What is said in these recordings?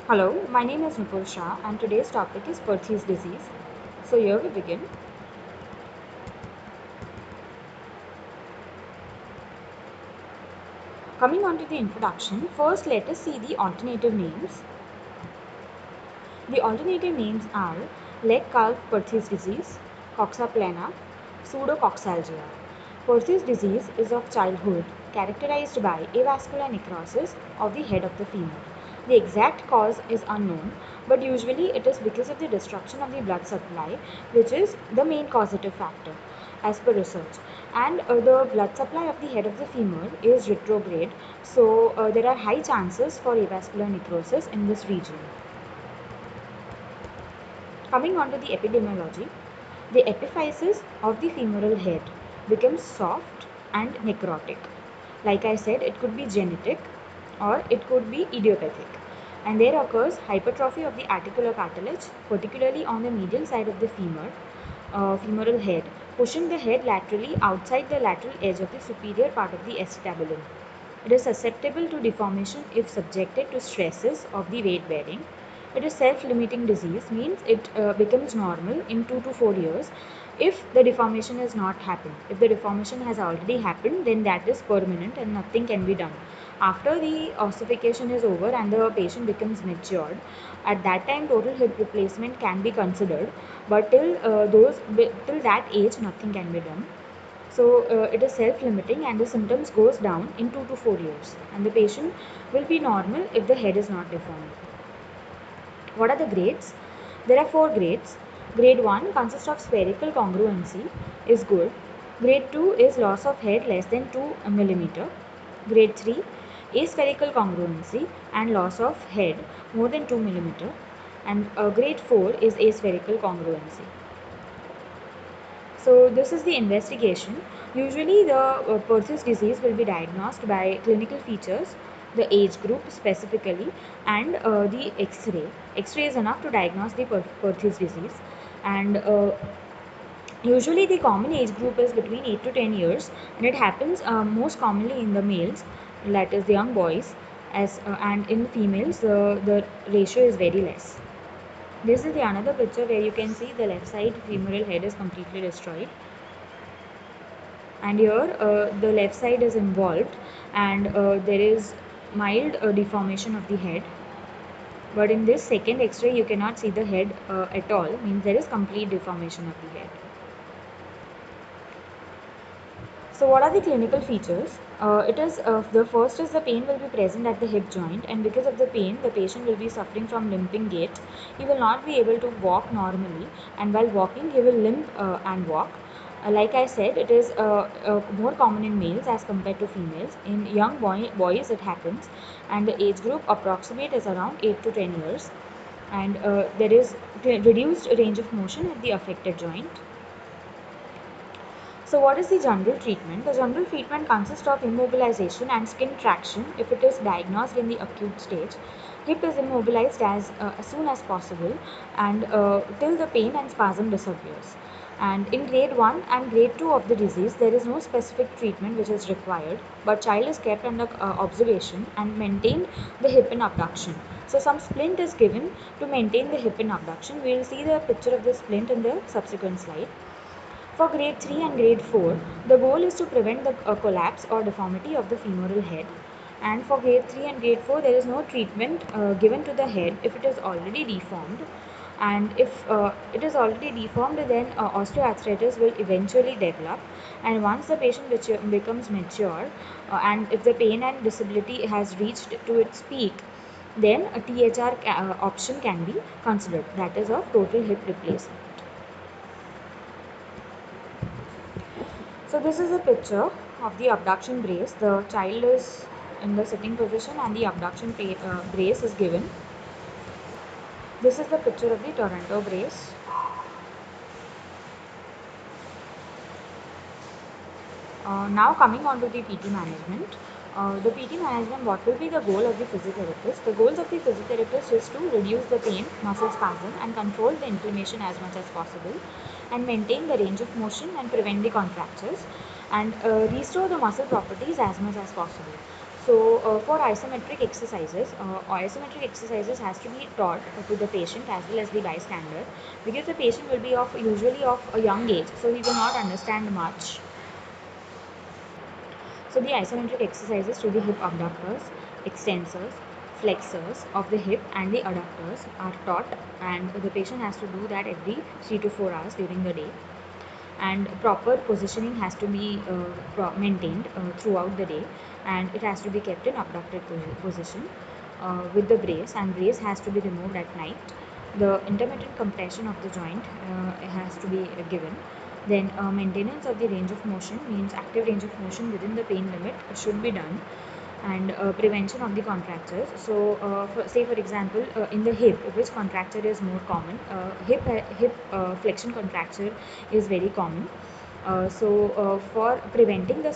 Hello, my name is Nupur Shah and today's topic is Perthes disease. So here we begin. Coming on to the introduction, first let us see the alternative names. The alternative names are leg-calf Perthes disease, coxa plana, pseudocoxalgia. Perthes disease is of childhood, characterized by avascular necrosis of the head of the femur. The exact cause is unknown, but usually it is because of the destruction of the blood supply, which is the main causative factor as per research. And the blood supply of the head of the femur is retrograde, so there are high chances for avascular necrosis in this region. Coming on to the epidemiology, the epiphysis of the femoral head becomes soft and necrotic. Like I said, it could be genetic or it could be idiopathic. And there occurs hypertrophy of the articular cartilage, particularly on the medial side of the femoral head, pushing the head laterally outside the lateral edge of the superior part of the acetabulum. It is susceptible to deformation if subjected to stresses of the weight bearing. It is self-limiting disease, means it becomes normal in 2 to 4 years if the deformation has not happened. If the deformation has already happened, then that is permanent and nothing can be done. After the ossification is over and the patient becomes matured, at that time total hip replacement can be considered, but till that age nothing can be done. So it is self-limiting and the symptoms goes down in 2 to 4 years and the patient will be normal if the head is not deformed. What are the grades? There are 4 grades. Grade 1 consists of spherical congruency is good. Grade 2 is loss of head less than 2 mm. Grade 3 aspherical congruency and loss of head more than 2 mm. And grade 4 is aspherical congruency. So this is the investigation. Usually the Perthes disease will be diagnosed by clinical features, the age group specifically, and the X-ray. X-ray is enough to diagnose the Perthes disease. And usually the common age group is between 8 to 10 years and it happens most commonly in the males, that is the young boys, and in females the ratio is very less. This is the another picture where you can see the left side femoral head is completely destroyed. And here the left side is involved and there is mild deformation of the head, but in this second x-ray you cannot see the head at all, means there is complete deformation of the head. So what are the clinical features? It is the first is the pain will be present at the hip joint, and because of the pain the patient will be suffering from limping gait. He will not be able to walk normally, and while walking he will limp and walk. Like I said, it is more common in males as compared to females. In young boys it happens, and the age group approximate is around 8 to 10 years, and there is reduced range of motion at the affected joint. So what is the general treatment? The general treatment consists of immobilization and skin traction if it is diagnosed in the acute stage. Hip is immobilized as soon as possible and till the pain and spasm disappears. And in grade 1 and grade 2 of the disease, there is no specific treatment which is required, but child is kept under observation and maintained the hip in abduction. So some splint is given to maintain the hip in abduction. We will see the picture of the splint in the subsequent slide. For grade 3 and grade 4, the goal is to prevent the collapse or deformity of the femoral head. And for grade 3 and grade 4, there is no treatment given to the head if it is already deformed. And if it is already deformed, then osteoarthritis will eventually develop. And once the patient becomes mature, and if the pain and disability has reached to its peak, then a THR option can be considered, that is of total hip replacement. So this is a picture of the abduction brace. The child is in the sitting position and the abduction brace is given. This is the picture of the Toronto brace. Now coming on to the PT management. The PT management, what will be the goal of the physiotherapist? The goals of the physiotherapist is to reduce the pain, muscle spasm and control the inflammation as much as possible and maintain the range of motion and prevent the contractures and restore the muscle properties as much as possible. For isometric exercises has to be taught to the patient as well as the bystander, because the patient will be of usually of a young age, so he will not understand much. So the isometric exercises to the hip abductors, extensors, flexors of the hip and the adductors are taught, and the patient has to do that every 3 to 4 hours during the day. And proper positioning has to be maintained throughout the day, and it has to be kept in abducted position with the brace, and brace has to be removed at night. The intermittent compression of the joint has to be given. Then maintenance of the range of motion means active range of motion within the pain limit should be done, and prevention of the contractures. So, say for example, in the hip, which contracture is more common? Hip flexion contracture is very common. For preventing the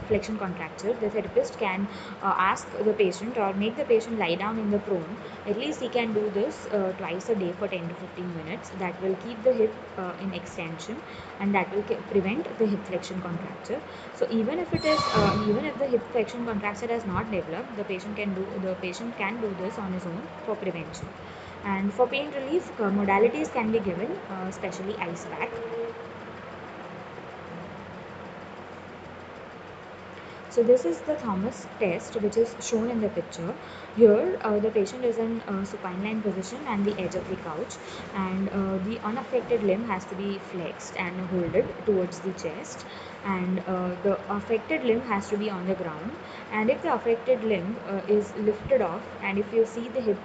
flexion contracture, the therapist can ask the patient or make the patient lie down in the prone. At least he can do this twice a day for 10 to 15 minutes. That will keep the hip in extension, and that will prevent the hip flexion contracture. So even if the hip flexion contracture has not developed, the patient can do this on his own for prevention. And for pain relief, modalities can be given, especially ice pack. So this is the Thomas test, which is shown in the picture. Here the patient is in supine line position and the edge of the couch, and the unaffected limb has to be flexed and holded towards the chest, and the affected limb has to be on the ground. And if the affected limb is lifted off, and if you see the hip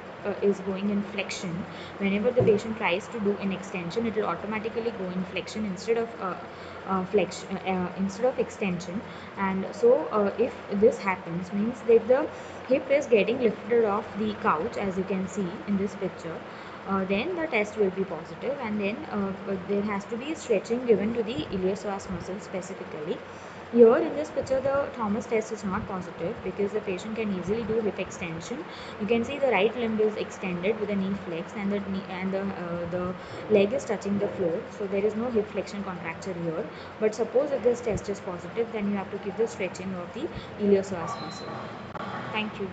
is going in flexion, whenever the patient tries to do an extension, it will automatically go in flexion instead of extension. And so if this happens, means that the hip is getting lifted off the couch, as you can see in this picture, then the test will be positive, and then there has to be stretching given to the iliopsoas muscle specifically. Here in this picture, the Thomas test is not positive because the patient can easily do hip extension. You can see the right limb is extended with the knee flexed, and the leg is touching the floor. So there is no hip flexion contracture here. But suppose if this test is positive, then you have to give the stretching of the iliopsoas muscle. Thank you.